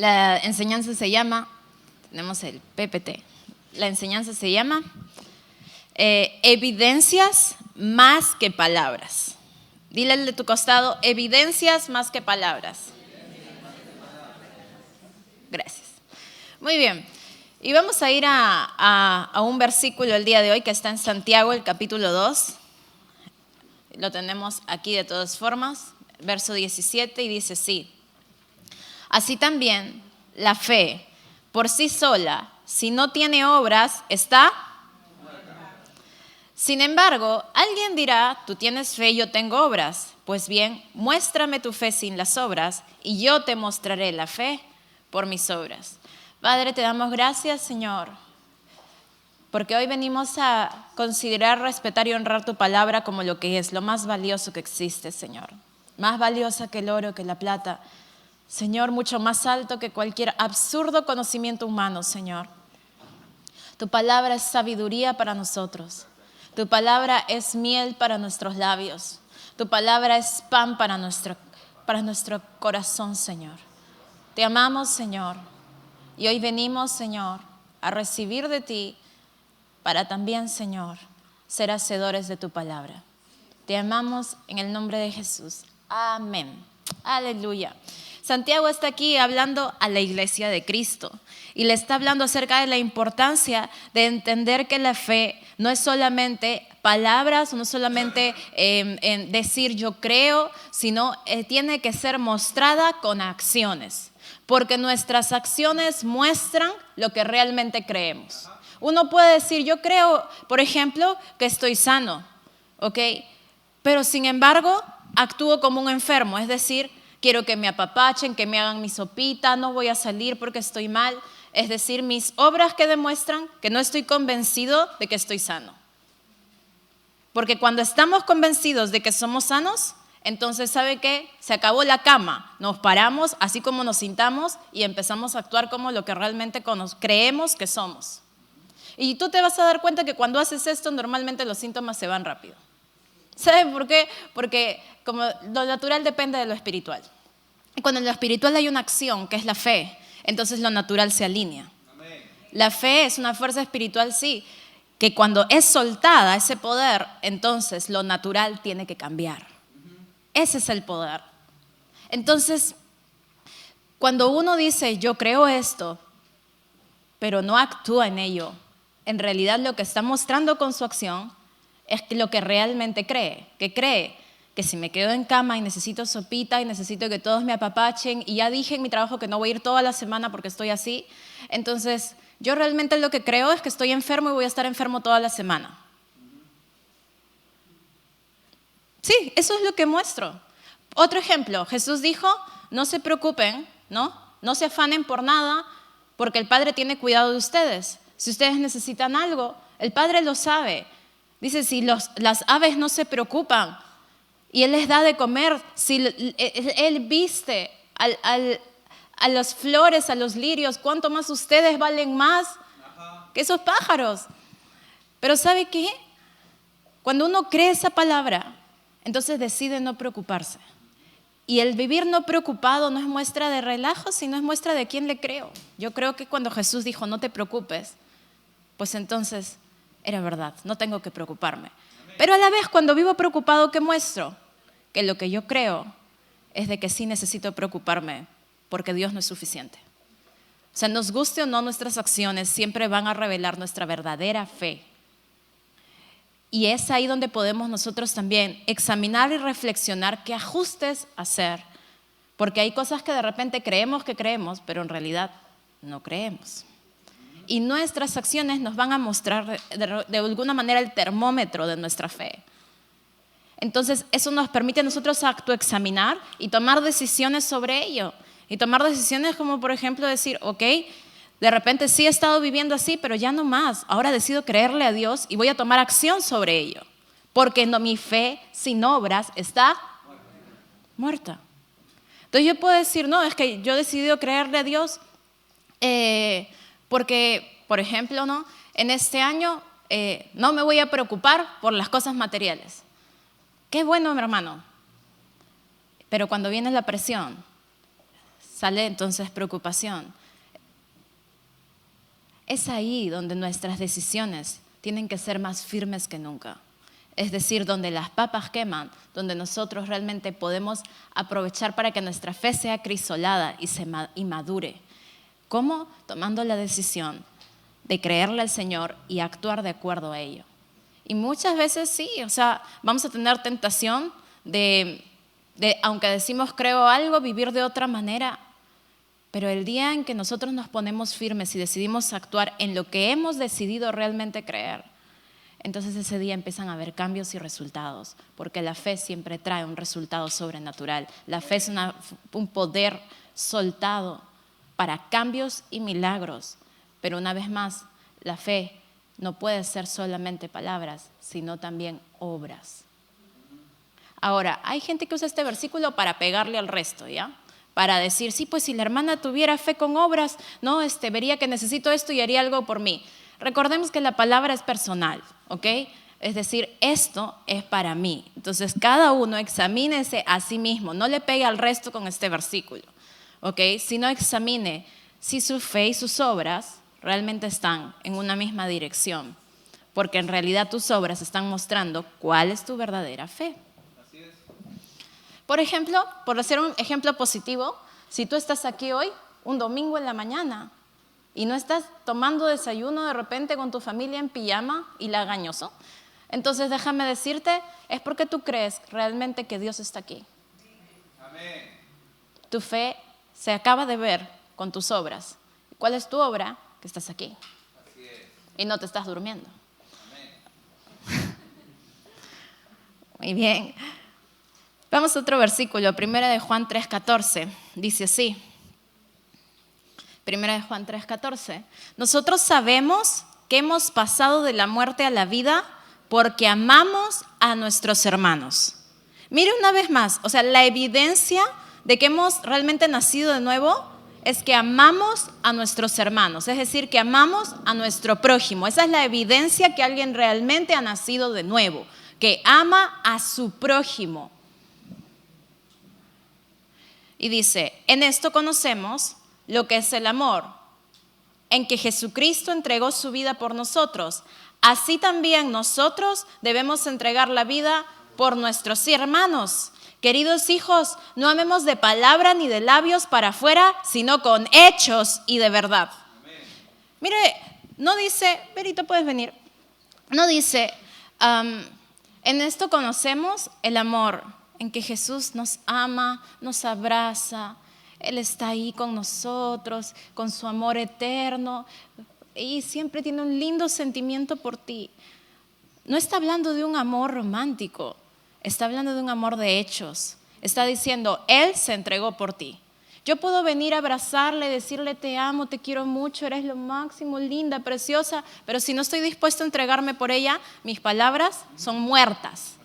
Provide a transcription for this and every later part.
La enseñanza se llama, tenemos el PPT, la enseñanza se llama evidencias más que palabras. Dile al de tu costado, evidencias más que palabras. Gracias. Muy bien. Y vamos a ir a un versículo el día de hoy que está en Santiago, el capítulo 2. Lo tenemos aquí de todas formas, verso 17, y dice así: así también la fe por sí sola, si no tiene obras, está. Sin embargo, alguien dirá, tú tienes fe y yo tengo obras. Pues bien, muéstrame tu fe sin las obras y yo te mostraré la fe por mis obras. Padre, te damos gracias, Señor, porque hoy venimos a considerar, respetar y honrar tu palabra como lo que es, lo más valioso que existe, Señor. Más valiosa que el oro, que la plata. Señor, mucho más alto que cualquier absurdo conocimiento humano, Señor. Tu palabra es sabiduría para nosotros. Tu palabra es miel para nuestros labios. Tu palabra es pan para nuestro corazón, Señor. Te amamos, Señor. Y hoy venimos, Señor, a recibir de ti para también, Señor, ser hacedores de tu palabra. Te amamos en el nombre de Jesús. Amén. Aleluya. Santiago está aquí hablando a la iglesia de Cristo y le está hablando acerca de la importancia de entender que la fe no es solamente palabras, no solamente en decir yo creo, sino tiene que ser mostrada con acciones, porque nuestras acciones muestran lo que realmente creemos. Uno puede decir yo creo, por ejemplo, que estoy sano, ¿ok? Pero sin embargo actúo como un enfermo, es decir, quiero que me apapachen, que me hagan mi sopita, no voy a salir porque estoy mal. Es decir, mis obras que demuestran que no estoy convencido de que estoy sano. Porque cuando estamos convencidos de que somos sanos, entonces ¿sabe qué? Se acabó la cama, nos paramos así como nos sintamos y empezamos a actuar como lo que realmente creemos que somos. Y tú te vas a dar cuenta que cuando haces esto normalmente los síntomas se van rápido. ¿Saben por qué? Porque como lo natural depende de lo espiritual. Y cuando en lo espiritual hay una acción, que es la fe, entonces lo natural se alinea. Amén. La fe es una fuerza espiritual, sí, que cuando es soltada ese poder, entonces lo natural tiene que cambiar. Ese es el poder. Entonces, cuando uno dice, yo creo esto, pero no actúa en ello, en realidad lo que está mostrando con su acción es lo que realmente cree, que si me quedo en cama y necesito sopita y necesito que todos me apapachen y ya dije en mi trabajo que no voy a ir toda la semana porque estoy así, entonces yo realmente lo que creo es que estoy enfermo y voy a estar enfermo toda la semana. Sí, eso es lo que muestro. Otro ejemplo, Jesús dijo, no se preocupen, no se afanen por nada porque el Padre tiene cuidado de ustedes. Si ustedes necesitan algo, el Padre lo sabe. Dice, si las aves no se preocupan y Él les da de comer, si Él viste a las flores, a los lirios, ¿cuánto más ustedes valen más que esos pájaros? Pero ¿sabe qué? Cuando uno cree esa palabra, entonces decide no preocuparse. Y el vivir no preocupado no es muestra de relajo, sino es muestra de quién le creo. Yo creo que cuando Jesús dijo, no te preocupes, pues entonces era verdad, no tengo que preocuparme. Pero a la vez, cuando vivo preocupado, ¿qué muestro? Que lo que yo creo es de que sí necesito preocuparme porque Dios no es suficiente. O sea, nos guste o no, nuestras acciones siempre van a revelar nuestra verdadera fe. Y es ahí donde podemos nosotros también examinar y reflexionar qué ajustes hacer. Porque hay cosas que de repente creemos que creemos, pero en realidad no creemos. Y nuestras acciones nos van a mostrar de alguna manera el termómetro de nuestra fe. Entonces, eso nos permite a nosotros autoexaminar y tomar decisiones sobre ello. Y tomar decisiones como, por ejemplo, decir, ok, de repente sí he estado viviendo así, pero ya no más. Ahora decido creerle a Dios y voy a tomar acción sobre ello. Porque mi fe sin obras está muerta. Entonces yo puedo decir, no, es que yo he decidido creerle a Dios porque, por ejemplo, en este año no me voy a preocupar por las cosas materiales. Qué bueno, mi hermano. Pero cuando viene la presión, sale entonces preocupación. Es ahí donde nuestras decisiones tienen que ser más firmes que nunca. Es decir, donde las papas queman, donde nosotros realmente podemos aprovechar para que nuestra fe sea acrisolada y madure. ¿Cómo? Tomando la decisión de creerle al Señor y actuar de acuerdo a ello. Y muchas veces sí, vamos a tener tentación de aunque decimos creo algo, vivir de otra manera. Pero el día en que nosotros nos ponemos firmes y decidimos actuar en lo que hemos decidido realmente creer, entonces ese día empiezan a haber cambios y resultados, porque la fe siempre trae un resultado sobrenatural. La fe es un poder soltado para cambios y milagros. Pero una vez más, la fe no puede ser solamente palabras, sino también obras. Ahora, hay gente que usa este versículo para pegarle al resto, ¿ya? Para decir, sí, pues si la hermana tuviera fe con obras, no, vería que necesito esto y haría algo por mí. Recordemos que la palabra es personal, ¿ok? Es decir, esto es para mí. Entonces, cada uno examínese a sí mismo, no le pegue al resto con este versículo, ¿ok? Sino examine si su fe y sus obras realmente están en una misma dirección, porque en realidad tus obras están mostrando cuál es tu verdadera fe. Por ejemplo, por hacer un ejemplo positivo, si tú estás aquí hoy, un domingo en la mañana, y no estás tomando desayuno de repente con tu familia en pijama y lagañoso, entonces déjame decirte, es porque tú crees realmente que Dios está aquí. Amén. Tu fe se acaba de ver con tus obras. ¿Cuál es tu obra? Que estás aquí. Así es. Y no te estás durmiendo. Amén. Muy bien. Vamos a otro versículo, 1 de Juan 3:14, dice así, 1 de Juan 3:14, nosotros sabemos que hemos pasado de la muerte a la vida porque amamos a nuestros hermanos. Mire una vez más, la evidencia de que hemos realmente nacido de nuevo es que amamos a nuestros hermanos, es decir, que amamos a nuestro prójimo. Esa es la evidencia que alguien realmente ha nacido de nuevo, que ama a su prójimo. Y dice, en esto conocemos lo que es el amor, en que Jesucristo entregó su vida por nosotros. Así también nosotros debemos entregar la vida por nuestros hermanos. Queridos hijos, no amemos de palabra ni de labios para afuera, sino con hechos y de verdad. Amén. Mire, no dice, Berito, puedes venir. No dice, en esto conocemos el amor, en que Jesús nos ama, nos abraza, Él está ahí con nosotros, con su amor eterno y siempre tiene un lindo sentimiento por ti. No está hablando de un amor romántico, está hablando de un amor de hechos. Está diciendo, Él se entregó por ti. Yo puedo venir a abrazarle, decirle te amo, te quiero mucho, eres lo máximo, linda, preciosa, pero si no estoy dispuesto a entregarme por ella, mis palabras son muertas.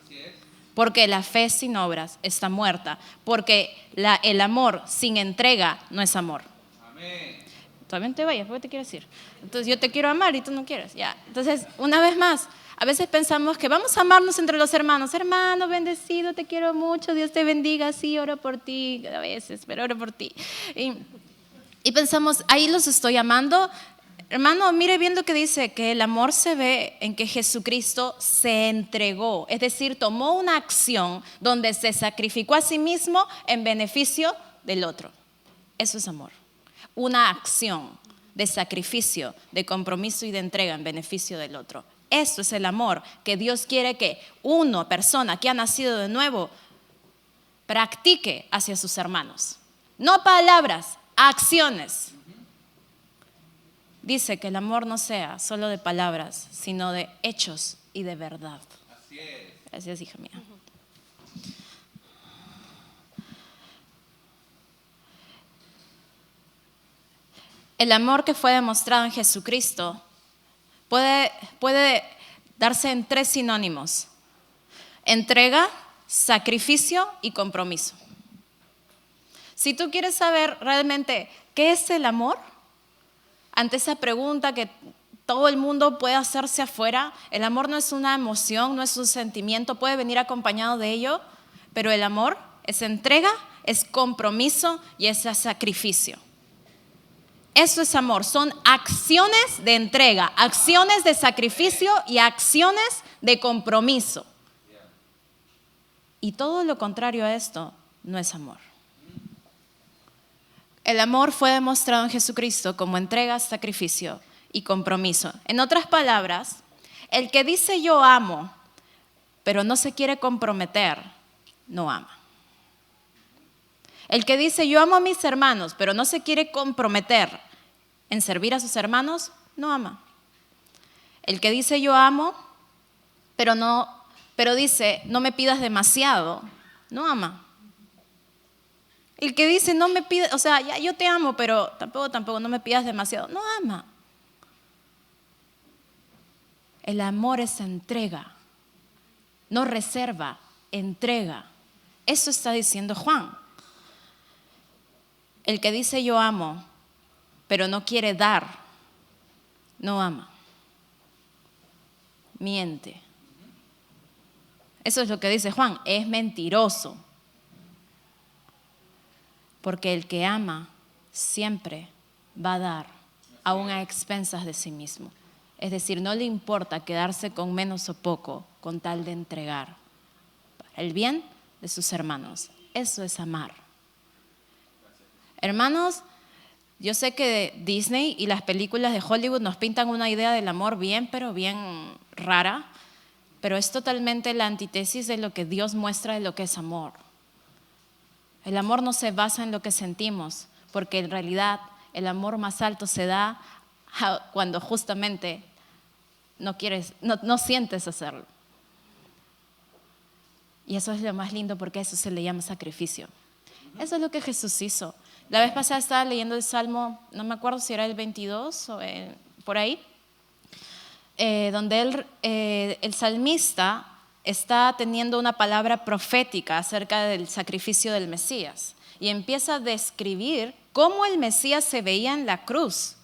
Porque la fe sin obras está muerta. Porque el amor sin entrega no es amor. Amén. Todavía no te vayas, ¿por qué te quieres ir? Entonces yo te quiero amar y tú no quieres. Ya. Entonces, una vez más, a veces pensamos que vamos a amarnos entre los hermanos. Hermano, bendecido, te quiero mucho, Dios te bendiga. Sí, oro por ti, a veces, pero oro por ti. Y pensamos, ahí los estoy amando. Hermano, mire bien lo que dice, que el amor se ve en que Jesucristo se entregó, es decir, tomó una acción donde se sacrificó a sí mismo en beneficio del otro. Eso es amor, una acción de sacrificio, de compromiso y de entrega en beneficio del otro. Eso es el amor que Dios quiere que una persona que ha nacido de nuevo practique hacia sus hermanos. No palabras, acciones. Dice que el amor no sea solo de palabras, sino de hechos y de verdad. Así es. Gracias, hija mía. El amor que fue demostrado en Jesucristo puede darse en 3 sinónimos: entrega, sacrificio y compromiso. Si tú quieres saber realmente qué es el amor, ante esa pregunta que todo el mundo puede hacerse afuera, el amor no es una emoción, no es un sentimiento, puede venir acompañado de ello, pero el amor es entrega, es compromiso y es sacrificio. Eso es amor, son acciones de entrega, acciones de sacrificio y acciones de compromiso. Y todo lo contrario a esto no es amor. El amor fue demostrado en Jesucristo como entrega, sacrificio y compromiso. En otras palabras, el que dice yo amo, pero no se quiere comprometer, no ama. El que dice yo amo a mis hermanos, pero no se quiere comprometer en servir a sus hermanos, no ama. El que dice yo amo, pero dice no me pidas demasiado, no ama. El que dice no me pidas, o sea, ya yo te amo, pero tampoco no me pidas demasiado, no ama. El amor es entrega, no reserva, entrega. Eso está diciendo Juan. El que dice yo amo, pero no quiere dar, no ama. Miente. Eso es lo que dice Juan, es mentiroso. Porque el que ama siempre va a dar, aún a expensas de sí mismo. Es decir, no le importa quedarse con menos o poco, con tal de entregar para el bien de sus hermanos. Eso es amar. Hermanos, yo sé que Disney y las películas de Hollywood nos pintan una idea del amor bien, pero bien rara, pero es totalmente la antítesis de lo que Dios muestra de lo que es amor. El amor no se basa en lo que sentimos, porque en realidad el amor más alto se da cuando justamente no sientes hacerlo. Y eso es lo más lindo, porque eso se le llama sacrificio. Eso es lo que Jesús hizo. La vez pasada estaba leyendo el Salmo, no me acuerdo si era el 22 o por ahí, donde el salmista está teniendo una palabra profética acerca del sacrificio del Mesías y empieza a describir cómo el Mesías se veía en la cruz.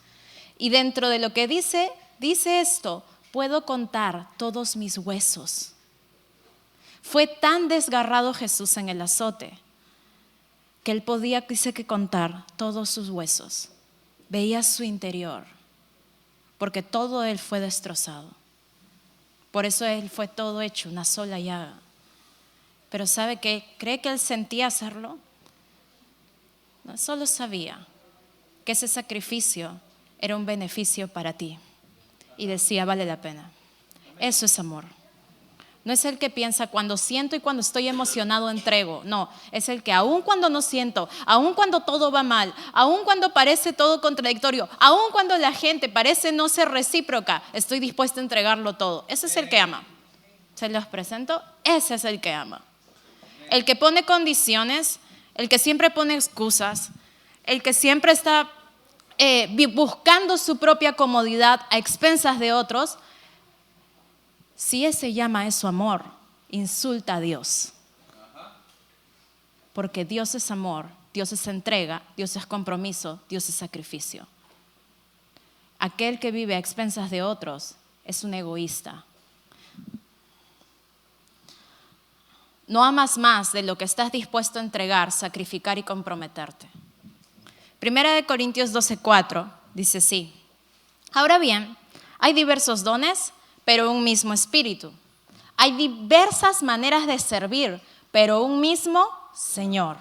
Y dentro de lo que dice esto: puedo contar todos mis huesos. Fue tan desgarrado Jesús en el azote que él podía, dice, que contar todos sus huesos. Veía su interior, porque todo él fue destrozado. Por eso él fue todo hecho una sola llaga. Pero ¿sabe qué? ¿Cree que él sentía hacerlo? No, solo sabía que ese sacrificio era un beneficio para ti. Y decía, vale la pena. Eso es amor. No es el que piensa cuando siento y cuando estoy emocionado entrego. No, es el que aun cuando no siento, aun cuando todo va mal, aun cuando parece todo contradictorio, aun cuando la gente parece no ser recíproca, estoy dispuesta a entregarlo todo. Ese es el que ama. Se los presento, ese es el que ama. El que pone condiciones, el que siempre pone excusas, el que siempre está buscando su propia comodidad a expensas de otros. Si ese llama eso amor, insulta a Dios. Porque Dios es amor, Dios es entrega, Dios es compromiso, Dios es sacrificio. Aquel que vive a expensas de otros es un egoísta. No amas más de lo que estás dispuesto a entregar, sacrificar y comprometerte. 1 Corintios 12:4 dice así: ahora bien, hay diversos dones, pero un mismo espíritu. Hay diversas maneras de servir, pero un mismo Señor.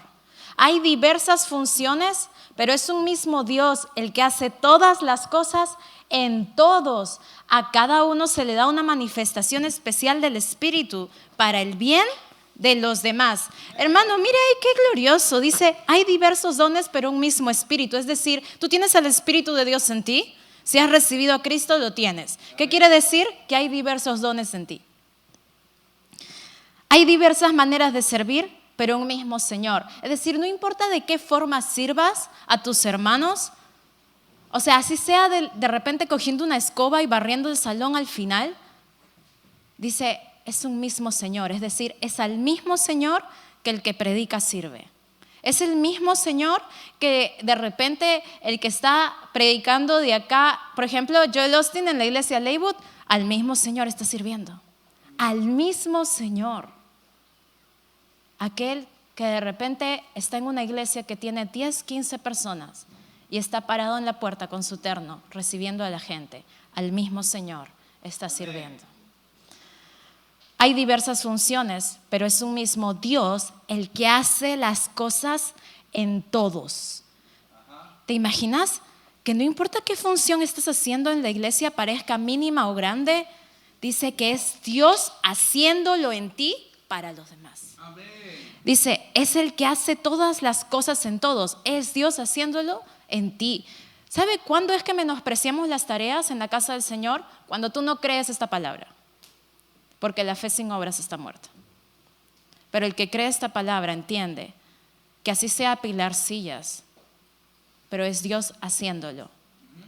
Hay diversas funciones, pero es un mismo Dios el que hace todas las cosas en todos. A cada uno se le da una manifestación especial del Espíritu para el bien de los demás. Hermano, mire ahí qué glorioso. Dice, hay diversos dones, pero un mismo Espíritu. Es decir, tú tienes el Espíritu de Dios en ti. Si has recibido a Cristo, lo tienes. ¿Qué quiere decir? Que hay diversos dones en ti. Hay diversas maneras de servir, pero un mismo Señor. Es decir, no importa de qué forma sirvas a tus hermanos, o sea, así sea de repente cogiendo una escoba y barriendo el salón al final, dice, es un mismo Señor. Es decir, es al mismo Señor que el que predica sirve. Es el mismo Señor que de repente el que está predicando de acá, por ejemplo, Joel Austin en la iglesia Leywood, al mismo Señor está sirviendo. Al mismo Señor. Aquel que de repente está en una iglesia que tiene 10, 15 personas y está parado en la puerta con su terno recibiendo a la gente. Al mismo Señor está sirviendo. Hay diversas funciones, pero es un mismo Dios el que hace las cosas en todos. ¿Te imaginas que no importa qué función estés haciendo en la iglesia, parezca mínima o grande, dice que es Dios haciéndolo en ti para los demás? Amén. Dice, es el que hace todas las cosas en todos, es Dios haciéndolo en ti. ¿Sabe cuándo es que menospreciamos las tareas en la casa del Señor? Cuando tú no crees esta palabra, porque la fe sin obras está muerta. Pero el que cree esta palabra entiende que así sea apilar sillas, pero es Dios haciéndolo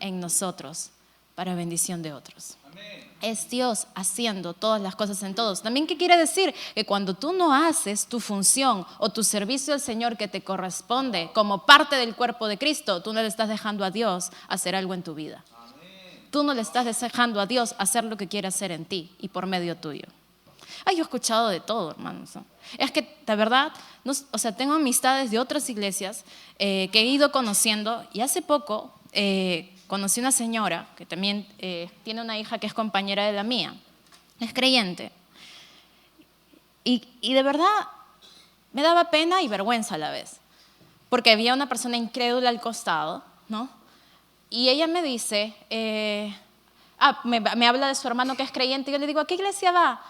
en nosotros para bendición de otros. Amén. Es Dios haciendo todas las cosas en todos. También, ¿qué quiere decir? Que cuando tú no haces tu función o tu servicio al Señor que te corresponde como parte del cuerpo de Cristo, tú no le estás dejando a Dios hacer algo en tu vida. Amén. Tú no le estás dejando a Dios hacer lo que quiere hacer en ti y por medio tuyo. Ay, yo he escuchado de todo, hermanos. Es que, de verdad, tengo amistades de otras iglesias que he ido conociendo, y hace poco conocí una señora que también tiene una hija que es compañera de la mía, es creyente, y de verdad me daba pena y vergüenza a la vez, porque había una persona incrédula al costado, ¿no? Y ella me dice, me habla de su hermano que es creyente, y yo le digo, ¿a qué iglesia va?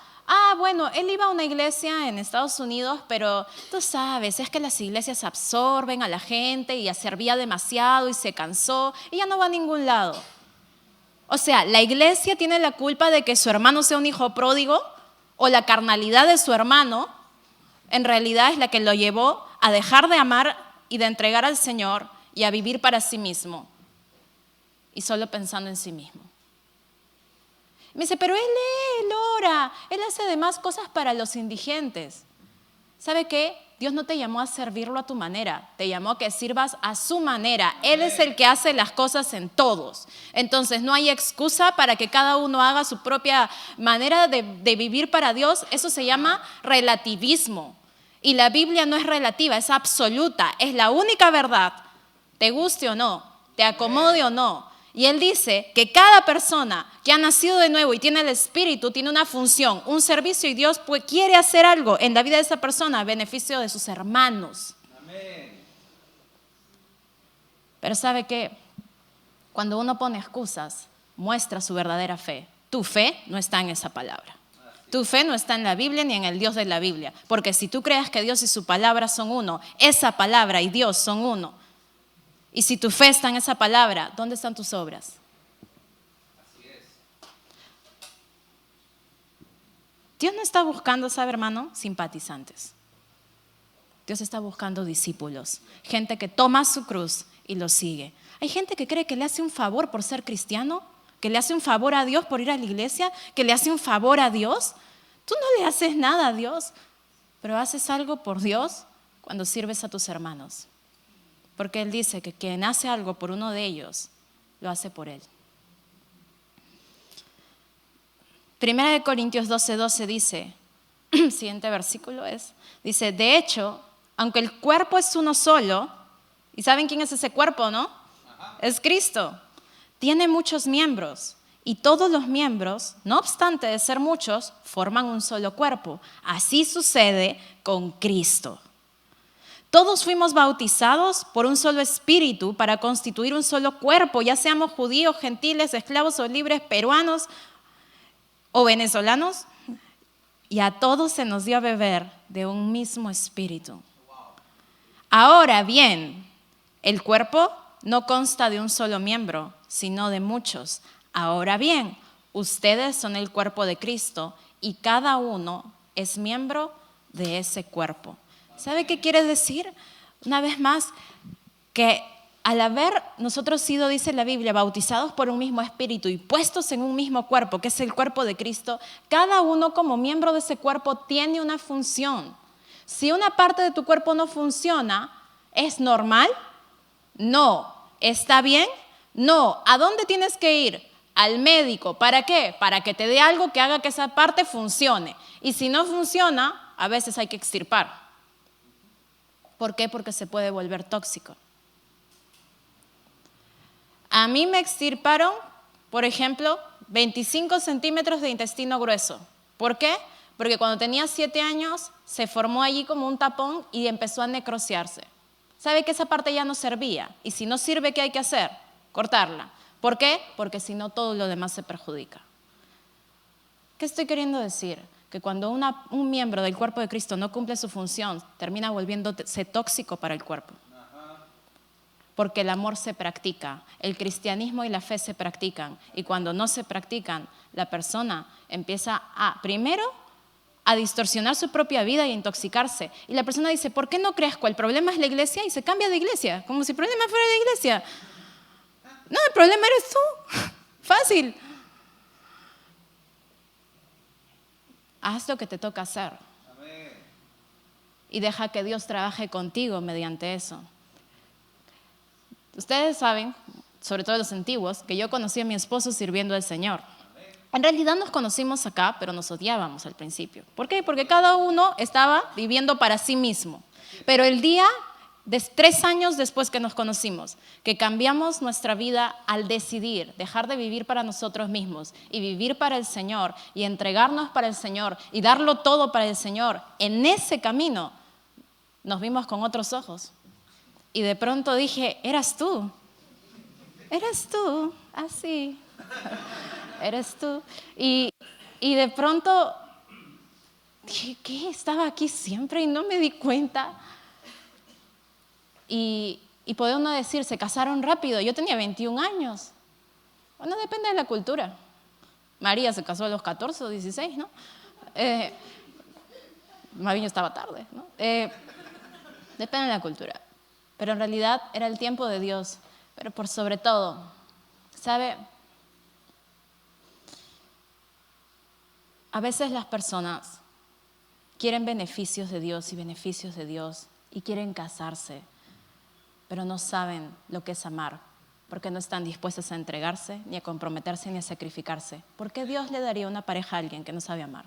Bueno, él iba a una iglesia en Estados Unidos, pero tú sabes, es que las iglesias absorben a la gente y servía demasiado y se cansó y ya no va a ningún lado. O sea, ¿la iglesia tiene la culpa de que su hermano sea un hijo pródigo? ¿O la carnalidad de su hermano en realidad es la que lo llevó a dejar de amar y de entregar al Señor y a vivir para sí mismo y solo pensando en sí mismo? Me dice, pero él lee, él ora, él hace además cosas para los indigentes. ¿Sabe qué? Dios no te llamó a servirlo a tu manera, te llamó a que sirvas a su manera. Él es el que hace las cosas en todos. Entonces no hay excusa para que cada uno haga su propia manera de vivir para Dios. Eso se llama relativismo. Y la Biblia no es relativa, es absoluta, es la única verdad. Te guste o no, te acomode o no. Y él dice que cada persona que ha nacido de nuevo y tiene el Espíritu tiene una función, un servicio, y Dios quiere hacer algo en la vida de esa persona a beneficio de sus hermanos. Amén. Pero ¿sabe qué? Cuando uno pone excusas, muestra su verdadera fe. Tu fe no está en esa palabra. Tu fe no está en la Biblia ni en el Dios de la Biblia. Porque si tú crees que Dios y su palabra son uno, esa palabra y Dios son uno, y si tu fe está en esa palabra, ¿dónde están tus obras? Así es. Dios no está buscando, ¿sabe, hermano? Simpatizantes. Dios está buscando discípulos, gente que toma su cruz y lo sigue. Hay gente que cree que le hace un favor por ser cristiano, que le hace un favor a Dios por ir a la iglesia, que le hace un favor a Dios. Tú no le haces nada a Dios, pero haces algo por Dios cuando sirves a tus hermanos. Porque Él dice que quien hace algo por uno de ellos, lo hace por Él. Primera de Corintios 12:12 dice, siguiente versículo dice, de hecho, aunque el cuerpo es uno solo, ¿y saben quién es ese cuerpo, no? Ajá. Es Cristo. Tiene muchos miembros, y todos los miembros, no obstante de ser muchos, forman un solo cuerpo. Así sucede con Cristo. Todos fuimos bautizados por un solo espíritu para constituir un solo cuerpo, ya seamos judíos, gentiles, esclavos o libres, peruanos o venezolanos, y a todos se nos dio a beber de un mismo espíritu. Ahora bien, el cuerpo no consta de un solo miembro, sino de muchos. Ahora bien, ustedes son el cuerpo de Cristo y cada uno es miembro de ese cuerpo. ¿Sabe qué quiere decir? Una vez más, que al haber nosotros sido, dice la Biblia, bautizados por un mismo espíritu y puestos en un mismo cuerpo, que es el cuerpo de Cristo, cada uno como miembro de ese cuerpo tiene una función. Si una parte de tu cuerpo no funciona, ¿es normal? No. ¿Está bien? No. ¿A dónde tienes que ir? Al médico. ¿Para qué? Para que te dé algo que haga que esa parte funcione. Y si no funciona, a veces hay que extirpar. ¿Por qué? Porque se puede volver tóxico. A mí me extirparon, por ejemplo, 25 centímetros de intestino grueso. ¿Por qué? Porque cuando tenía 7 años se formó allí como un tapón y empezó a necrociarse. ¿Sabe que esa parte ya no servía? Y si no sirve, ¿qué hay que hacer? Cortarla. ¿Por qué? Porque si no, todo lo demás se perjudica. ¿Qué estoy queriendo decir? Que cuando un miembro del cuerpo de Cristo no cumple su función, termina volviéndose tóxico para el cuerpo. Porque el amor se practica, el cristianismo y la fe se practican. Y cuando no se practican, la persona empieza primero, a distorsionar su propia vida y a intoxicarse. Y la persona dice, ¿por qué no crezco? El problema es la iglesia, y se cambia de iglesia, como si el problema fuera la iglesia. No, el problema eres tú. Fácil. Haz lo que te toca hacer. Y deja que Dios trabaje contigo mediante eso. Ustedes saben, sobre todo los antiguos, que yo conocí a mi esposo sirviendo al Señor. En realidad nos conocimos acá, pero nos odiábamos al principio. ¿Por qué? Porque cada uno estaba viviendo para sí mismo. Pero el día, 3 años después que nos conocimos, que cambiamos nuestra vida al decidir dejar de vivir para nosotros mismos y vivir para el Señor y entregarnos para el Señor y darlo todo para el Señor, en ese camino nos vimos con otros ojos. Y de pronto dije, eras tú, así, eres tú. Y de pronto dije, ¿qué? Estaba aquí siempre y no me di cuenta. Y puede uno decir, se casaron rápido. Yo tenía 21 años. Bueno, depende de la cultura. María se casó a los 14 o 16, ¿no? Maviño estaba tarde, ¿no? Depende de la cultura. Pero en realidad era el tiempo de Dios. Pero por sobre todo, ¿sabe? A veces las personas quieren beneficios de Dios y quieren casarse, pero no saben lo que es amar, porque no están dispuestas a entregarse, ni a comprometerse, ni a sacrificarse. ¿Por qué Dios le daría una pareja a alguien que no sabe amar?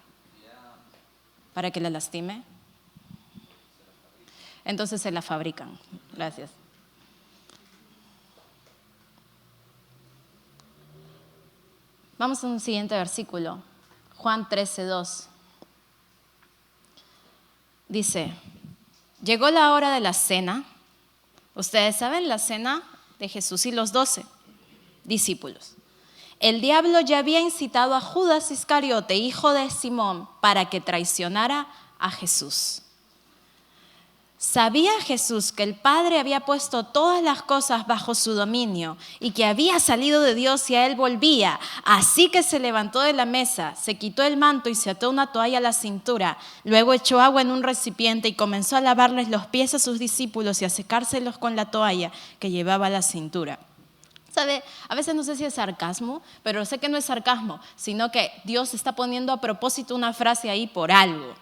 ¿Para que la lastime? Entonces se la fabrican. Gracias. Vamos a un siguiente versículo. Juan 13:2. Dice, llegó la hora de la cena. Ustedes saben la cena de Jesús y los 12 discípulos. El diablo ya había incitado a Judas Iscariote, hijo de Simón, para que traicionara a Jesús. Sabía Jesús que el Padre había puesto todas las cosas bajo su dominio y que había salido de Dios y a él volvía. Así que se levantó de la mesa, se quitó el manto y se ató una toalla a la cintura. Luego echó agua en un recipiente y comenzó a lavarles los pies a sus discípulos y a secárselos con la toalla que llevaba a la cintura. ¿Sabe? A veces no sé si es sarcasmo, pero sé que no es sarcasmo, sino que Dios está poniendo a propósito una frase ahí por algo.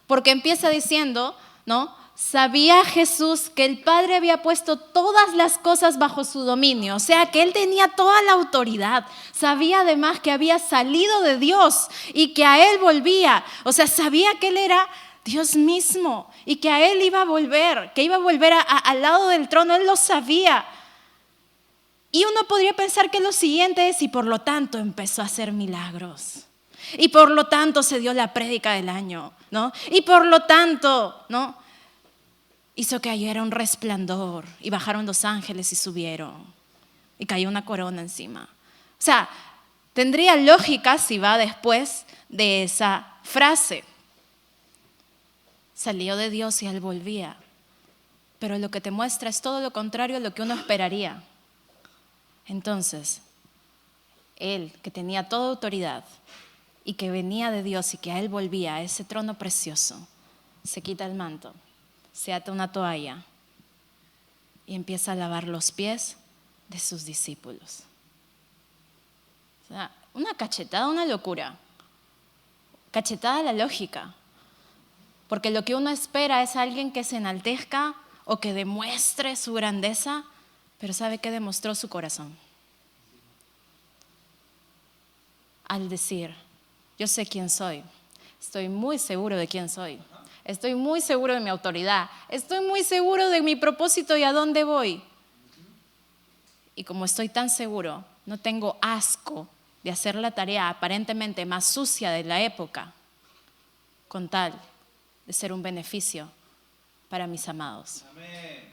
Porque empieza diciendo, ¿no? Sabía Jesús que el Padre había puesto todas las cosas bajo su dominio, o sea que Él tenía toda la autoridad. Sabía además que había salido de Dios y que a Él volvía, o sea, sabía que Él era Dios mismo y que a Él iba a volver, que iba a volver al lado del trono. Él lo sabía. Y uno podría pensar que lo siguiente es, y por lo tanto empezó a hacer milagros. Y por lo tanto se dio la prédica del año, ¿no? Y por lo tanto, ¿no? Hizo que cayera un resplandor y bajaron los ángeles y subieron. Y cayó una corona encima. O sea, tendría lógica si va después de esa frase. Salió de Dios y él volvía. Pero lo que te muestra es todo lo contrario a lo que uno esperaría. Entonces, él que tenía toda autoridad y que venía de Dios y que a él volvía, a ese trono precioso, se quita el manto, se ata una toalla y empieza a lavar los pies de sus discípulos. O sea, una cachetada, una locura. Cachetada a la lógica. Porque lo que uno espera es alguien que se enaltezca o que demuestre su grandeza, pero ¿sabe qué demostró su corazón? Al decir, yo sé quién soy, estoy muy seguro de quién soy. Estoy muy seguro de mi autoridad. Estoy muy seguro de mi propósito y a dónde voy. Y como estoy tan seguro, no tengo asco de hacer la tarea aparentemente más sucia de la época, con tal de ser un beneficio para mis amados. Amén.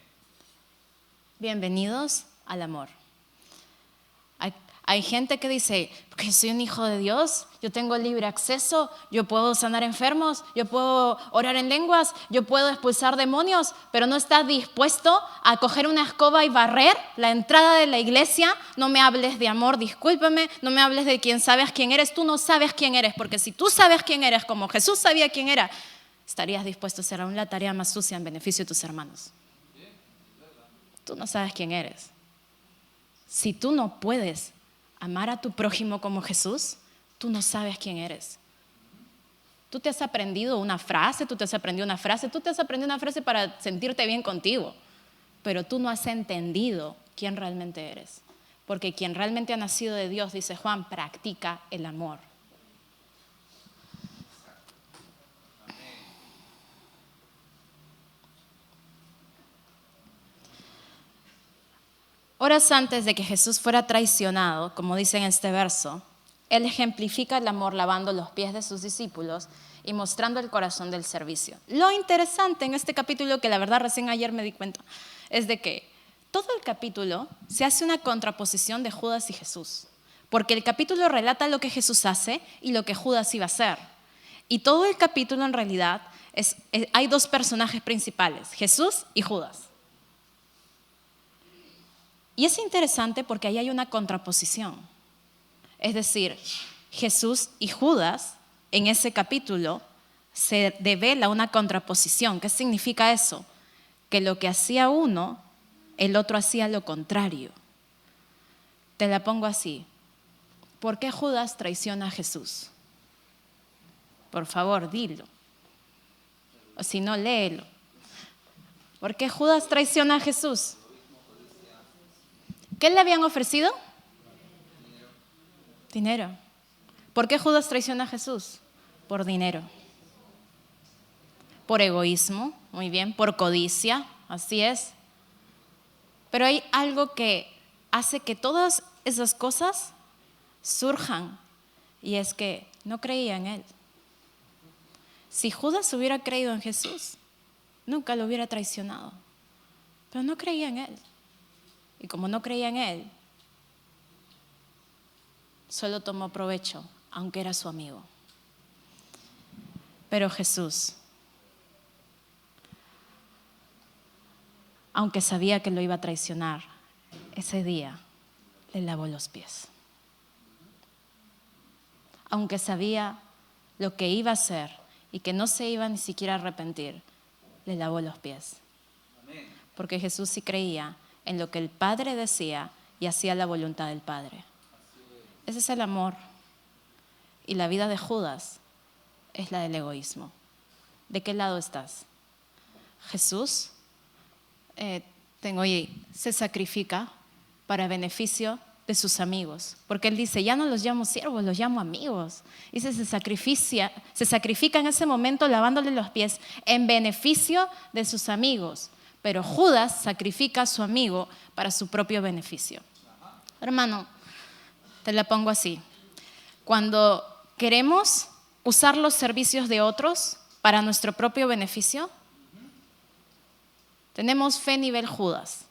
Bienvenidos al amor. Hay gente que dice, porque soy un hijo de Dios, yo tengo libre acceso, yo puedo sanar enfermos, yo puedo orar en lenguas, yo puedo expulsar demonios, pero no está dispuesto a coger una escoba y barrer la entrada de la iglesia. No me hables de amor, discúlpame, no me hables de quién sabes quién eres. Tú no sabes quién eres, porque si tú sabes quién eres, como Jesús sabía quién era, estarías dispuesto a hacer aún la tarea más sucia en beneficio de tus hermanos. Tú no sabes quién eres. Si tú no puedes amar a tu prójimo como Jesús, tú no sabes quién eres. Tú te has aprendido una frase, tú te has aprendido una frase para sentirte bien contigo, pero tú no has entendido quién realmente eres. Porque quien realmente ha nacido de Dios, dice Juan, practica el amor. Horas antes de que Jesús fuera traicionado, como dice en este verso, Él ejemplifica el amor lavando los pies de sus discípulos y mostrando el corazón del servicio. Lo interesante en este capítulo, que la verdad recién ayer me di cuenta, es de que todo el capítulo se hace una contraposición de Judas y Jesús, porque el capítulo relata lo que Jesús hace y lo que Judas iba a hacer. Y todo el capítulo en realidad hay dos personajes principales, Jesús y Judas. Y es interesante porque ahí hay una contraposición. Es decir, Jesús y Judas, en ese capítulo, se devela una contraposición. ¿Qué significa eso? Que lo que hacía uno, el otro hacía lo contrario. Te la pongo así. ¿Por qué Judas traiciona a Jesús? Por favor, dilo. O si no, léelo. ¿Por qué Judas traiciona a Jesús? ¿Qué le habían ofrecido? Dinero. ¿Por qué Judas traiciona a Jesús? Por dinero. Por egoísmo, muy bien, por codicia, así es. Pero hay algo que hace que todas esas cosas surjan, y es que no creía en Él. Si Judas hubiera creído en Jesús, nunca lo hubiera traicionado, pero no creía en Él. Y como no creía en Él, solo tomó provecho, aunque era su amigo. Pero Jesús, aunque sabía que lo iba a traicionar, ese día le lavó los pies. Aunque sabía lo que iba a hacer y que no se iba ni siquiera a arrepentir, le lavó los pies. Porque Jesús sí creía en lo que el Padre decía y hacía la voluntad del Padre. Ese es el amor. Y la vida de Judas es la del egoísmo. ¿De qué lado estás? Jesús se sacrifica para beneficio de sus amigos, porque Él dice, ya no los llamo siervos, los llamo amigos. Y se sacrifica en ese momento lavándole los pies en beneficio de sus amigos. Pero Judas sacrifica a su amigo para su propio beneficio. Hermano, te la pongo así. Cuando queremos usar los servicios de otros para nuestro propio beneficio, tenemos fe nivel Judas.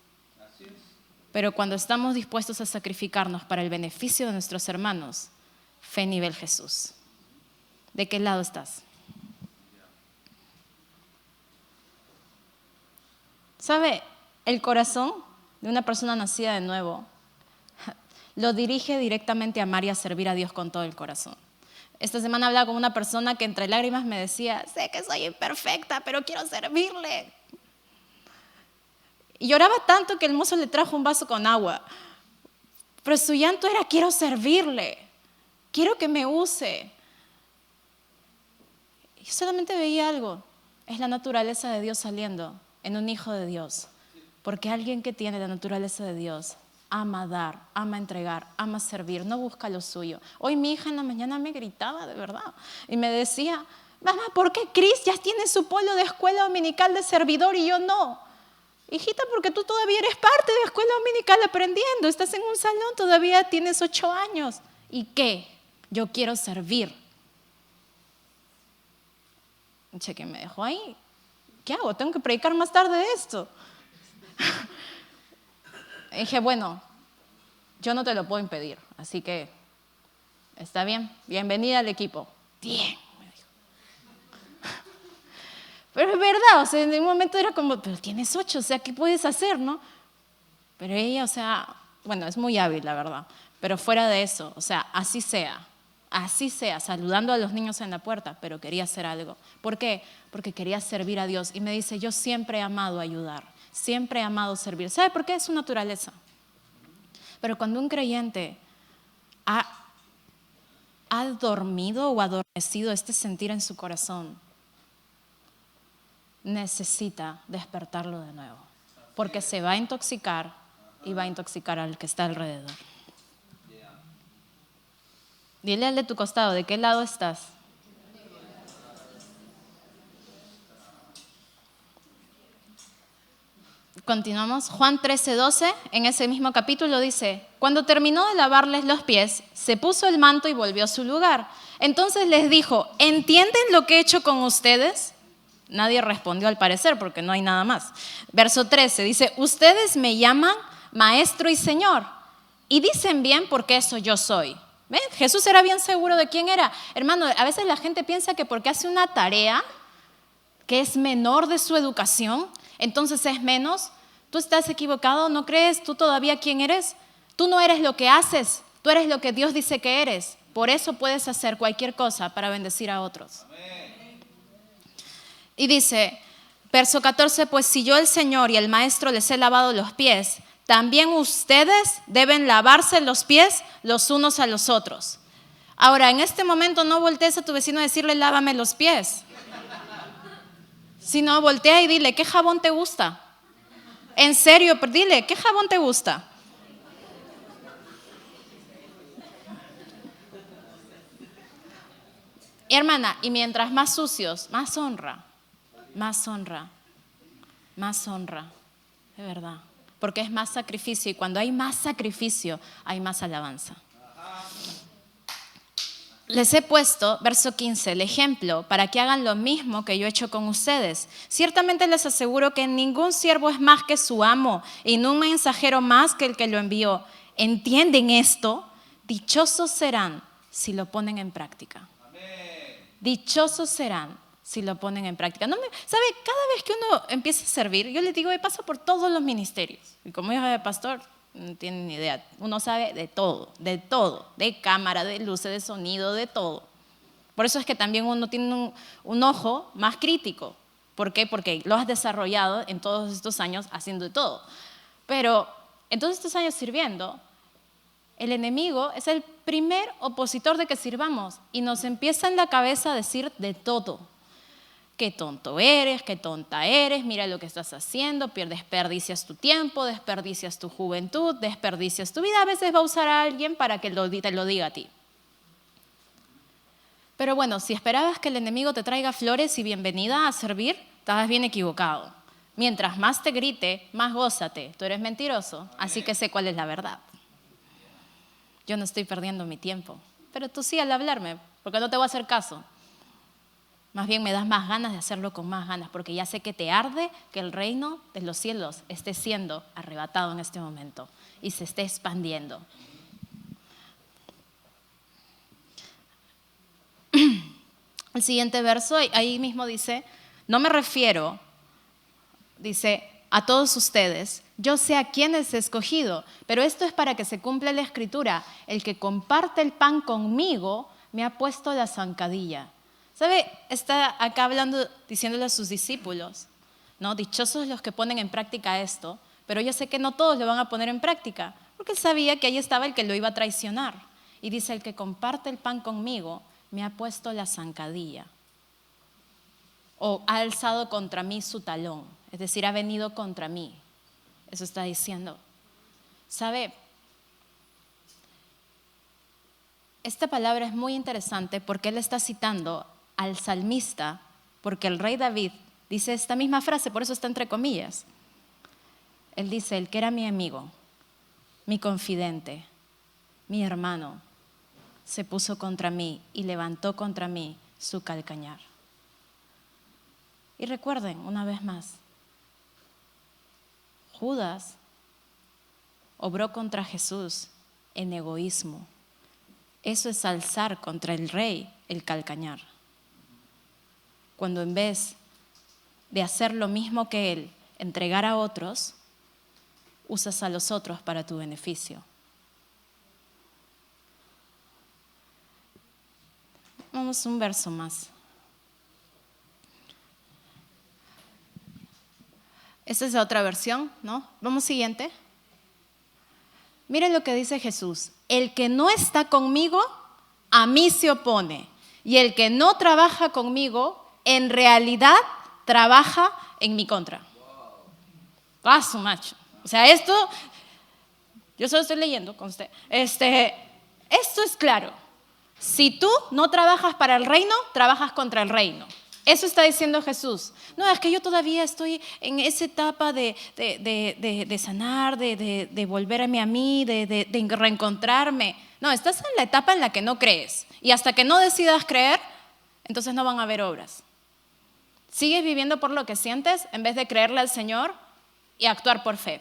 Pero cuando estamos dispuestos a sacrificarnos para el beneficio de nuestros hermanos, fe nivel Jesús. ¿De qué lado estás? ¿Sabe? El corazón de una persona nacida de nuevo lo dirige directamente a amar y a servir a Dios con todo el corazón. Esta semana hablaba con una persona que entre lágrimas me decía, sé que soy imperfecta, pero quiero servirle. Y lloraba tanto que el mozo le trajo un vaso con agua. Pero su llanto era, quiero servirle, quiero que me use. Y yo solamente veía algo, es la naturaleza de Dios saliendo en un hijo de Dios. Porque alguien que tiene la naturaleza de Dios ama dar, ama entregar, ama servir, no busca lo suyo. Hoy mi hija en la mañana me gritaba de verdad y me decía, Mamá, ¿por qué Cris ya tiene su polo de escuela dominical de servidor y yo no? Hijita, porque tú todavía eres parte de escuela dominical aprendiendo. Estás en un salón, todavía tienes 8 años. ¿Y qué? Yo quiero servir. Cheque, me dejó ahí. ¿Qué hago? Tengo que predicar más tarde de esto. Dije, bueno, yo no te lo puedo impedir, así que está bien, bienvenida al equipo. Bien, me dijo. Pero es verdad, o sea, en un momento era como, pero tienes 8, o sea, ¿qué puedes hacer, no? Pero ella, o sea, bueno, es muy hábil, la verdad, pero fuera de eso, o sea, así sea, saludando a los niños en la puerta, pero quería hacer algo. ¿Por qué? Porque quería servir a Dios. Y me dice, yo siempre he amado ayudar, siempre he amado servir. ¿Sabe por qué? Es su naturaleza. Pero cuando un creyente ha dormido o adormecido este sentir en su corazón, necesita despertarlo de nuevo, porque se va a intoxicar y va a intoxicar al que está alrededor. Dile al de tu costado, ¿de qué lado estás? Continuamos. Juan 13:12, en ese mismo capítulo dice, cuando terminó de lavarles los pies, se puso el manto y volvió a su lugar. Entonces les dijo, ¿entienden lo que he hecho con ustedes? Nadie respondió al parecer porque no hay nada más. Verso 13 dice, ustedes me llaman maestro y señor y dicen bien porque eso yo soy. ¿Ven? Jesús era bien seguro de quién era. Hermano, a veces la gente piensa que porque hace una tarea que es menor de su educación, entonces es menos. Tú estás equivocado, ¿no crees tú todavía quién eres? Tú no eres lo que haces, tú eres lo que Dios dice que eres. Por eso puedes hacer cualquier cosa para bendecir a otros. Amén. Y dice, verso 14, pues si yo el Señor y el Maestro les he lavado los pies, también ustedes deben lavarse los pies los unos a los otros. Ahora, en este momento no voltees a tu vecino a decirle, lávame los pies. Sino voltea y dile, ¿qué jabón te gusta? En serio, dile, ¿qué jabón te gusta? Y hermana, y mientras más sucios, más honra, más honra, más honra, de verdad. Porque es más sacrificio y cuando hay más sacrificio, hay más alabanza. Les he puesto, verso 15, el ejemplo para que hagan lo mismo que yo he hecho con ustedes. Ciertamente les aseguro que ningún siervo es más que su amo y no un mensajero más que el que lo envió. ¿Entienden esto? Dichosos serán si lo ponen en práctica. Amén. Dichosos serán si lo ponen en práctica. ¿Sabe? Cada vez que uno empieza a servir, yo les digo, pasa por todos los ministerios. Y como hija de pastor, no tienen ni idea. Uno sabe de todo, de cámara, de luces, de sonido, de todo. Por eso es que también uno tiene un ojo más crítico. ¿Por qué? Porque lo has desarrollado en todos estos años haciendo de todo. Pero en todos estos años sirviendo, el enemigo es el primer opositor de que sirvamos y nos empieza en la cabeza a decir de todo. Qué tonto eres, qué tonta eres, mira lo que estás haciendo, desperdicias tu tiempo, desperdicias tu juventud, desperdicias tu vida. A veces va a usar a alguien para que te lo diga a ti. Pero bueno, si esperabas que el enemigo te traiga flores y bienvenida a servir, estabas bien equivocado. Mientras más te grite, más gózate. Tú eres mentiroso, así que sé cuál es la verdad. Yo no estoy perdiendo mi tiempo, pero tú sí al hablarme, porque no te voy a hacer caso. Más bien me das más ganas de hacerlo con más ganas, porque ya sé que te arde que el reino de los cielos esté siendo arrebatado en este momento y se esté expandiendo. El siguiente verso, ahí mismo dice, no me refiero, dice, a todos ustedes, yo sé a quiénes he escogido, pero esto es para que se cumpla la escritura, el que comparte el pan conmigo me ha puesto la zancadilla. ¿Sabe? Está acá hablando, diciéndole a sus discípulos, ¿no? Dichosos los que ponen en práctica esto, pero yo sé que no todos lo van a poner en práctica, porque él sabía que ahí estaba el que lo iba a traicionar. Y dice, el que comparte el pan conmigo me ha puesto la zancadilla, o ha alzado contra mí su talón, es decir, ha venido contra mí. Eso está diciendo. ¿Sabe? Esta palabra es muy interesante porque él está citando al salmista, porque el rey David dice esta misma frase, por eso está entre comillas. Él dice, el que era mi amigo, mi confidente, mi hermano, se puso contra mí y levantó contra mí su calcañar. Y recuerden, una vez más, Judas obró contra Jesús en egoísmo. Eso es alzar contra el rey el calcañar. Cuando en vez de hacer lo mismo que él, entregar a otros, usas a los otros para tu beneficio. Vamos un verso más. Esta es la otra versión, ¿no? Vamos siguiente. Miren lo que dice Jesús. El que no está conmigo, a mí se opone. Y el que no trabaja conmigo, en realidad trabaja en mi contra. ¡Ah, su macho! O sea, esto, yo solo estoy leyendo con usted. Esto es claro. Si tú no trabajas para el reino, trabajas contra el reino. Eso está diciendo Jesús. No, es que yo todavía estoy en esa etapa de sanar, de volverme a mí, de reencontrarme. No, estás en la etapa en la que no crees. Y hasta que no decidas creer, entonces no van a haber obras. Sigues viviendo por lo que sientes en vez de creerle al Señor y actuar por fe.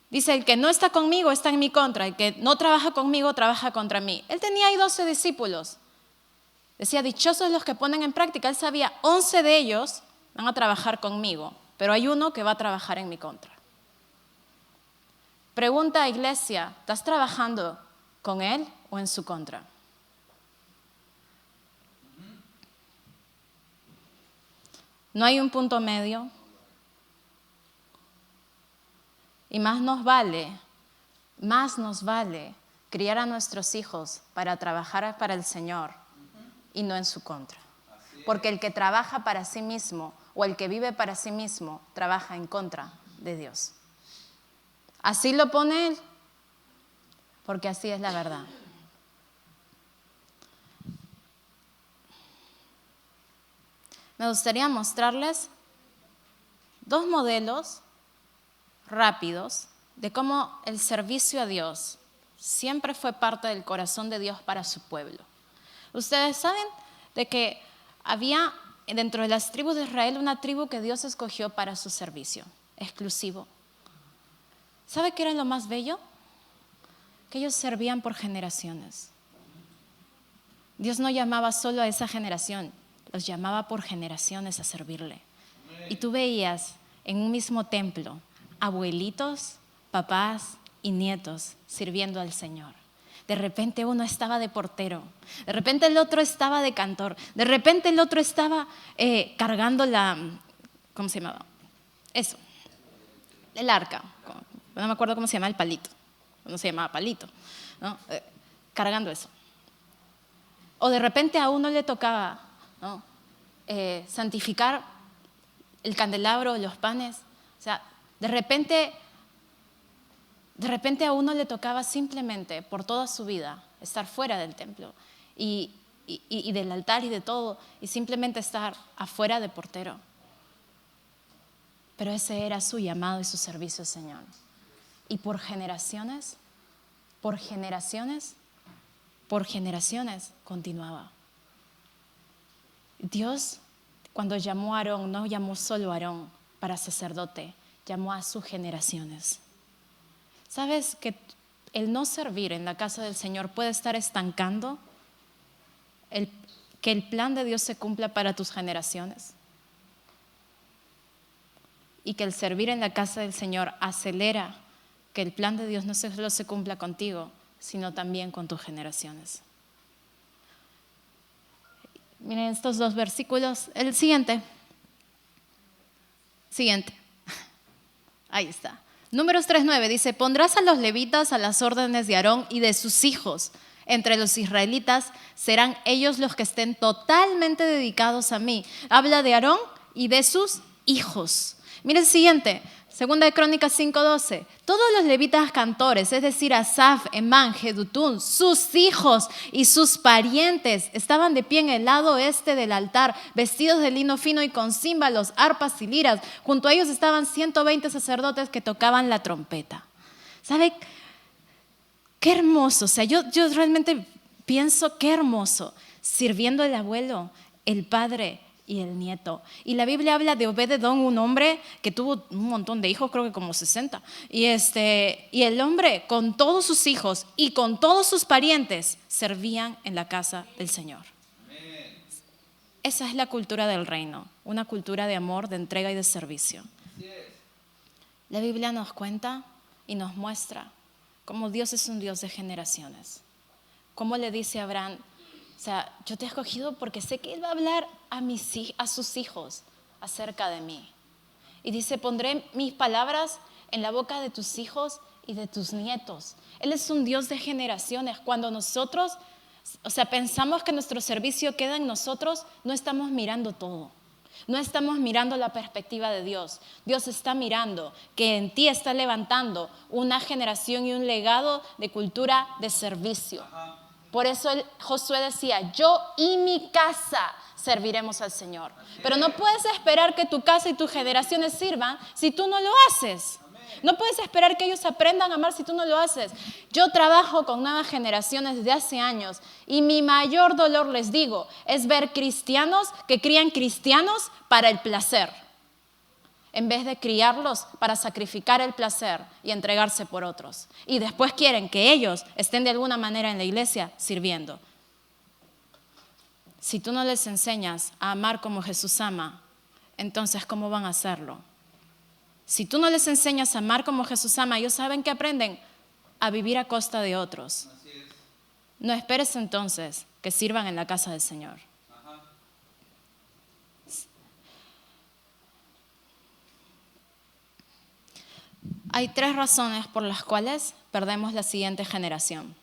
Dice, el que no está conmigo está en mi contra. El que no trabaja conmigo trabaja contra mí. Él tenía ahí 12 discípulos. Decía, dichosos los que ponen en práctica. Él sabía, 11 de ellos van a trabajar conmigo, pero hay uno que va a trabajar en mi contra. Pregunta, iglesia, ¿estás trabajando con él o en su contra? No hay un punto medio. Y más nos vale criar a nuestros hijos para trabajar para el Señor y no en su contra. Porque el que trabaja para sí mismo o el que vive para sí mismo trabaja en contra de Dios. Así lo pone Él, porque así es la verdad. Me gustaría mostrarles 2 modelos rápidos de cómo el servicio a Dios siempre fue parte del corazón de Dios para su pueblo. Ustedes saben de que había dentro de las tribus de Israel una tribu que Dios escogió para su servicio exclusivo. ¿Sabe qué era lo más bello? Que ellos servían por generaciones. Dios no llamaba solo a esa generación, los llamaba por generaciones a servirle. Y tú veías en un mismo templo abuelitos, papás y nietos sirviendo al Señor. De repente uno estaba de portero, de repente el otro estaba de cantor, de repente el otro estaba cargando ¿cómo se llamaba? Eso, el arca, no me acuerdo cómo se llama el palito, no se llamaba palito, ¿no? Cargando eso. O de repente a uno le tocaba, ¿no? Santificar el candelabro, los panes, o sea, de repente a uno le tocaba simplemente por toda su vida estar fuera del templo y del altar y de todo, y simplemente estar afuera de portero. Pero ese era su llamado y su servicio al Señor. Y por generaciones continuaba. Dios, cuando llamó a Aarón, no llamó solo a Aarón para sacerdote, llamó a sus generaciones. ¿Sabes que el no servir en la casa del Señor puede estar estancando que el plan de Dios se cumpla para tus generaciones? Y que el servir en la casa del Señor acelera que el plan de Dios no solo se cumpla contigo, sino también con tus generaciones. Miren estos 2 versículos. El siguiente. Ahí está. Números 3:9 dice, pondrás a los levitas a las órdenes de Aarón y de sus hijos. Entre los israelitas serán ellos los que estén totalmente dedicados a mí. Habla de Aarón y de sus hijos. Mira el siguiente, Segunda de Crónicas 5:12. Todos los levitas cantores, es decir, Asaf, Emán, Jedutún, sus hijos y sus parientes, estaban de pie en el lado este del altar, vestidos de lino fino y con címbalos, arpas y liras. Junto a ellos estaban 120 sacerdotes que tocaban la trompeta. ¿Sabe? Qué hermoso. O sea, yo realmente pienso qué hermoso. Sirviendo el abuelo, el padre y el nieto. Y la Biblia habla de Obed-edom, un hombre que tuvo un montón de hijos, creo que como 60. Y el hombre con todos sus hijos y con todos sus parientes servían en la casa del Señor. Esa es la cultura del reino, una cultura de amor, de entrega y de servicio. La Biblia nos cuenta y nos muestra cómo Dios es un Dios de generaciones. Cómo le dice a Abraham, o sea, yo te he escogido porque sé que Él va a hablar a sus hijos acerca de mí. Y dice, pondré mis palabras en la boca de tus hijos y de tus nietos. Él es un Dios de generaciones. Cuando nosotros, pensamos que nuestro servicio queda en nosotros, no estamos mirando todo. No estamos mirando la perspectiva de Dios. Dios está mirando que en ti está levantando una generación y un legado de cultura de servicio. Por eso Josué decía, yo y mi casa serviremos al Señor. Pero no puedes esperar que tu casa y tus generaciones sirvan si tú no lo haces. No puedes esperar que ellos aprendan a amar si tú no lo haces. Yo trabajo con nuevas generaciones desde hace años y mi mayor dolor, les digo, es ver cristianos que crían cristianos para el placer, en vez de criarlos para sacrificar el placer y entregarse por otros. Y después quieren que ellos estén de alguna manera en la iglesia sirviendo. Si tú no les enseñas a amar como Jesús ama, entonces ¿cómo van a hacerlo? Si tú no les enseñas a amar como Jesús ama, ellos saben que aprenden a vivir a costa de otros. No esperes entonces que sirvan en la casa del Señor. Hay 3 razones por las cuales perdemos la siguiente generación.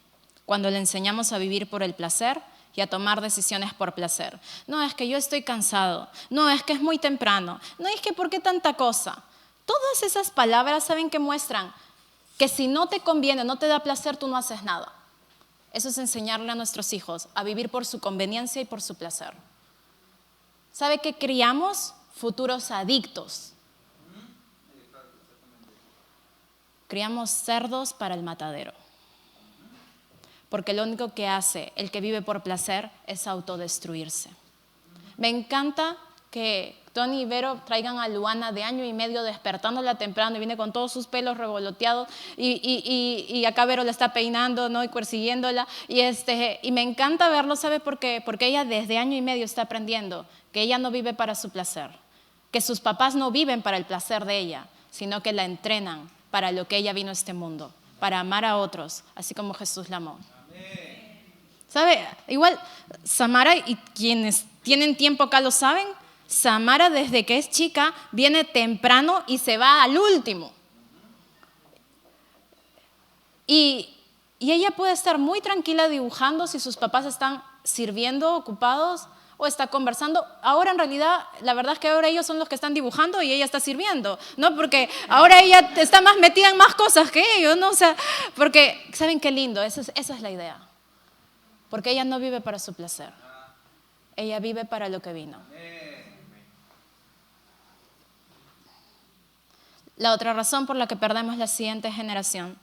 Cuando le enseñamos a vivir por el placer y a tomar decisiones por placer. No, es que yo estoy cansado. No, es que es muy temprano. No, es que ¿por qué tanta cosa? Todas esas palabras, ¿saben qué muestran? Que si no te conviene, no te da placer, tú no haces nada. Eso es enseñarle a nuestros hijos a vivir por su conveniencia y por su placer. ¿Sabe que criamos futuros adictos? Criamos cerdos para el matadero. Porque lo único que hace el que vive por placer es autodestruirse. Me encanta que Tony y Vero traigan a Luana de 1 año y medio despertándola temprano y viene con todos sus pelos revoloteados y acá Vero la está peinando, ¿no? Y persiguiéndola y me encanta verlo, ¿sabe por qué? Porque ella desde 1 año y medio está aprendiendo que ella no vive para su placer, que sus papás no viven para el placer de ella, sino que la entrenan para lo que ella vino a este mundo, para amar a otros, así como Jesús la amó. ¿Sabe? Igual Samara, y quienes tienen tiempo acá lo saben, Samara desde que es chica viene temprano y se va al último. Y ella puede estar muy tranquila dibujando si sus papás están sirviendo, ocupados o está conversando. Ahora en realidad, la verdad es que ahora ellos son los que están dibujando y ella está sirviendo, ¿no? Porque ahora ella está más metida en más cosas que ellos, ¿no? O sea, porque, ¿saben qué lindo? Esa es la idea. Porque ella no vive para su placer. Ella vive para lo que vino. La otra razón por la que perdemos la siguiente generación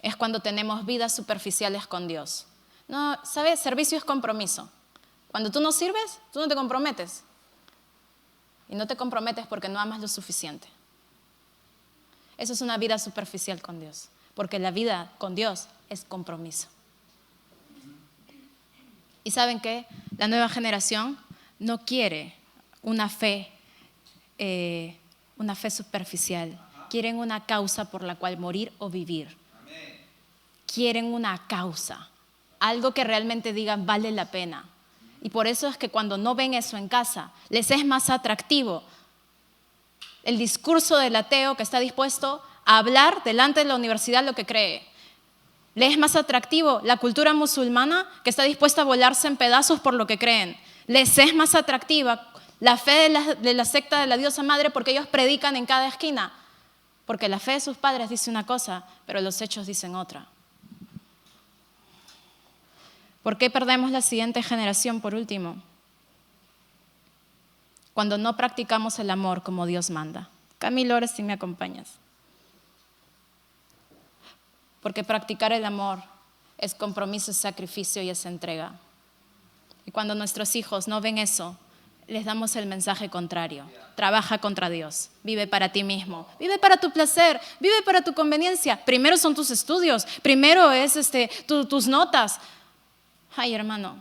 es cuando tenemos vidas superficiales con Dios. No, ¿sabes? Servicio es compromiso. Cuando tú no sirves, tú no te comprometes. Y no te comprometes porque no amas lo suficiente. Eso es una vida superficial con Dios. Porque la vida con Dios es compromiso. ¿Y saben qué? La nueva generación no quiere una fe superficial. Quieren una causa por la cual morir o vivir. Quieren una causa. Algo que realmente digan vale la pena. Y por eso es que cuando no ven eso en casa, les es más atractivo el discurso del ateo que está dispuesto a hablar delante de la universidad lo que cree. Les es más atractivo la cultura musulmana que está dispuesta a volarse en pedazos por lo que creen. Les es más atractiva La fe de la secta de la diosa madre porque ellos predican en cada esquina. Porque la fe de sus padres dice una cosa, pero los hechos dicen otra. ¿Por qué perdemos la siguiente generación por último? Cuando no practicamos el amor como Dios manda. Camilo, ahora sí me acompañas. Porque practicar el amor es compromiso, es sacrificio y es entrega. Y cuando nuestros hijos no ven eso, les damos el mensaje contrario. Trabaja contra Dios, vive para ti mismo, vive para tu placer, vive para tu conveniencia. Primero son tus estudios, primero es tus notas. Ay, hermano.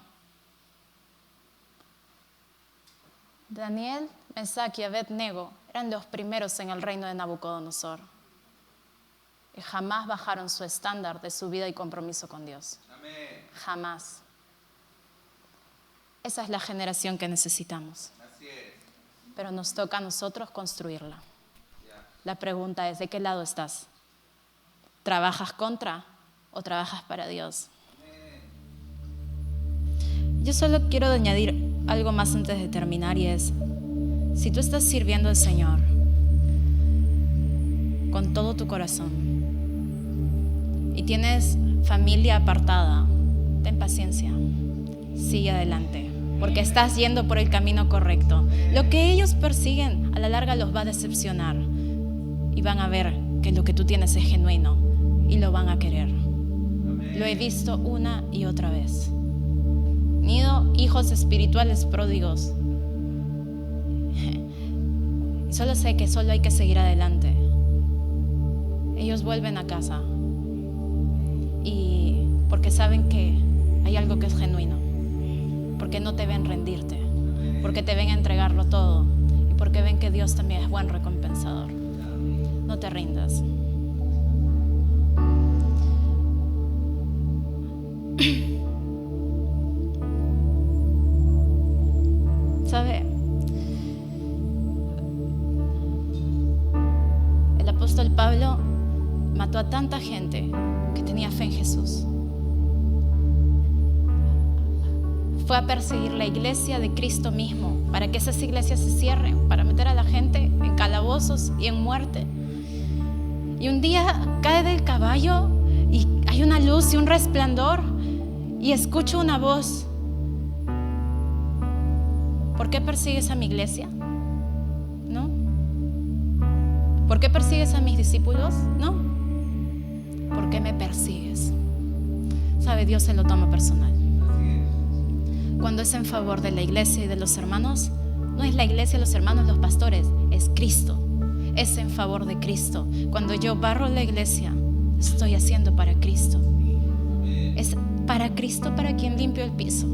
Daniel, Mesac y Abednego eran los primeros en el reino de Nabucodonosor. Y jamás bajaron su estándar de su vida y compromiso con Dios. Amén. Jamás. Esa es la generación que necesitamos. Así es. Pero nos toca a nosotros construirla. La pregunta es, ¿de qué lado estás? ¿Trabajas contra o trabajas para Dios? Yo solo quiero añadir algo más antes de terminar y es, si tú estás sirviendo al Señor con todo tu corazón y tienes familia apartada, ten paciencia, sigue adelante, porque estás yendo por el camino correcto. Lo que ellos persiguen a la larga los va a decepcionar y van a ver que lo que tú tienes es genuino y lo van a querer. Lo he visto una y otra vez. Nido hijos espirituales pródigos. Solo sé que solo hay que seguir adelante. Ellos vuelven a casa y porque saben que hay algo que es genuino, porque no te ven rendirte, porque te ven entregarlo todo y porque ven que Dios también es buen recompensador. No te rindas. ¿Sabe? El apóstol Pablo mató a tanta gente que tenía fe en Jesús. Fue a perseguir la iglesia de Cristo mismo para que esas iglesias se cierren, para meter a la gente en calabozos y en muerte. Y un día cae del caballo y hay una luz y un resplandor y escucho una voz. ¿Por qué persigues a mi iglesia? ¿No? ¿Por qué persigues a mis discípulos? No. ¿Por qué me persigues? ¿Sabe? Dios se lo toma personal. Cuando es en favor de la iglesia y de los hermanos, no es la iglesia, los hermanos, los pastores, es Cristo. Es en favor de Cristo. Cuando yo barro la iglesia, estoy haciendo para Cristo. Es para Cristo para quien limpio el piso.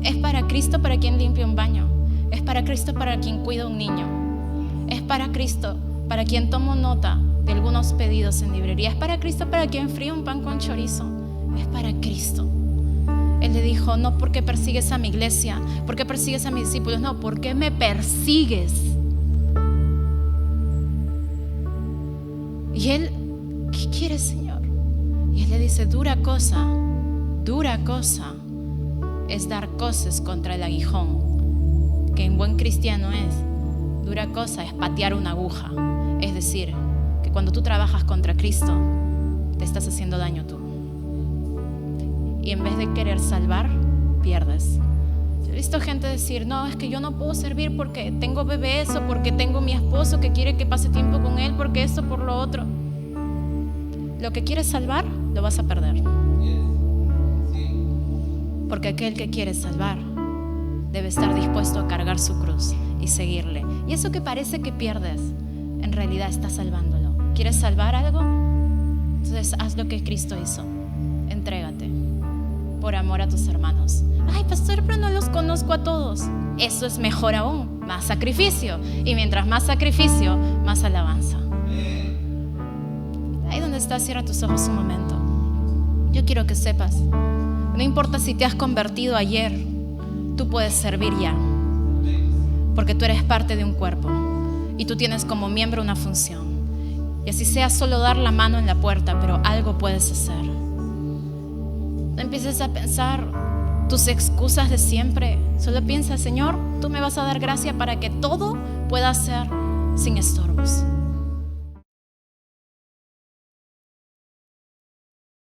Es para Cristo para quien limpia un baño. Es para Cristo para quien cuida un niño. Es para Cristo para quien tomo nota de algunos pedidos en librería. Es para Cristo para quien fríe un pan con chorizo. Es para Cristo. Él le dijo, no porque persigues a mi iglesia, porque persigues a mis discípulos, no, porque me persigues. Y él, ¿qué quieres, Señor? Y él le dice, dura cosa es dar coces contra el aguijón, que en buen cristiano es, dura cosa es patear una aguja. Es decir, que cuando tú trabajas contra Cristo, te estás haciendo daño tú. Y en vez de querer salvar, pierdes. Yo he visto gente decir, no, es que yo no puedo servir porque tengo bebés o porque tengo mi esposo que quiere que pase tiempo con él, porque esto, por lo otro. Lo que quieres salvar, lo vas a perder. Porque aquel que quiere salvar debe estar dispuesto a cargar su cruz y seguirle. Y eso que parece que pierdes, en realidad está salvándolo. ¿Quieres salvar algo? Entonces haz lo que Cristo hizo. Entrégate por amor a tus hermanos. Ay, pastor, pero no los conozco a todos. Eso es mejor aún, más sacrificio. Y mientras más sacrificio, más alabanza. Ahí donde estás, cierra tus ojos un momento. Yo quiero que sepas, no importa si te has convertido ayer, tú puedes servir ya, porque tú eres parte de un cuerpo y tú tienes como miembro una función. Y así sea solo dar la mano en la puerta, pero algo puedes hacer. No empieces a pensar, tus excusas de siempre. Solo piensa, Señor, tú me vas a dar gracia para que todo pueda ser sin estorbos.